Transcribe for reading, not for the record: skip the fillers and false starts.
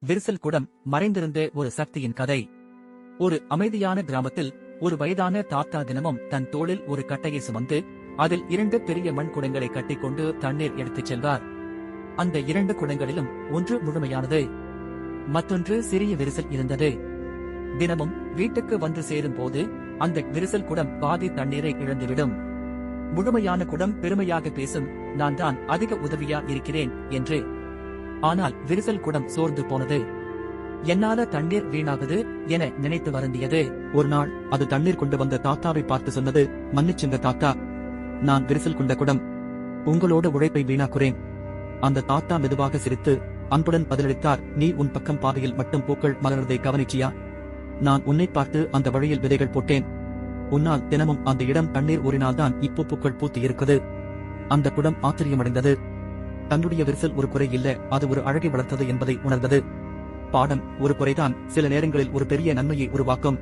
விரிசல் குடம் மறைந்திருந்த ஒரு சக்தியின் கதை. ஒரு அமைதியான கிராமத்தில் ஒரு வயதான தாத்தா தினமும் தன் தோளில் ஒரு கட்டையை சுமந்து அதில் 2 பெரிய மண் குடங்களை கட்டிக்கொண்டு தண்ணீர் எடுத்துச் செல்வார். அந்த 2 குடங்களிலும் ஒன்று முழுமையானது, மற்றொன்று சிறிய விரிசல் இருந்தது. தினமும் வீட்டுக்கு வந்து சேரும் போது அந்த விரிசல் குடம் பாதி தண்ணீரை இழந்துவிடும். முழுமையான குடம் பெருமையாக பேசும், நான் தான் அதிக உதவியா இருக்கிறேன் என்று. ஆனால் விரிசல் குடம் சோர்ந்து போனது. என்னால தண்ணீர் வீணாகுது என நினைத்து வருந்தியது. ஒரு நாள் அது தண்ணீர் கொண்டு வந்த தாத்தாவை பார்த்து சொன்னது, மன்னிச்சுங்க தாத்தா, நான் விரிசல் கொண்ட குடம், உங்களோட உழைப்பை வீணாக்குறேன். அந்த தாத்தா மெதுவாக சிரித்து அன்புடன் பதிலளித்தார், நீ உன் பக்கம் பாதையில் மட்டும் பூக்கள் மலர்வதை கவனிச்சியா? நான் உன்னை பார்த்து அந்த வழியில் விதைகள் போட்டேன். உன்னால் தினமும் அந்த இடம் தண்ணீர் ஊறினால்தான் இப்போ பூக்கள் பூத்து இருக்குது. அந்த குடம் ஆச்சரியமடைந்தது. தன்னுடைய விரிசல் ஒரு குறை இல்ல, அது ஒரு அழகை வளர்த்தது என்பதை உணர்ந்தது. பாடம், ஒரு குறைதான் சில நேரங்களில் ஒரு பெரிய நன்மையை உருவாக்கும்.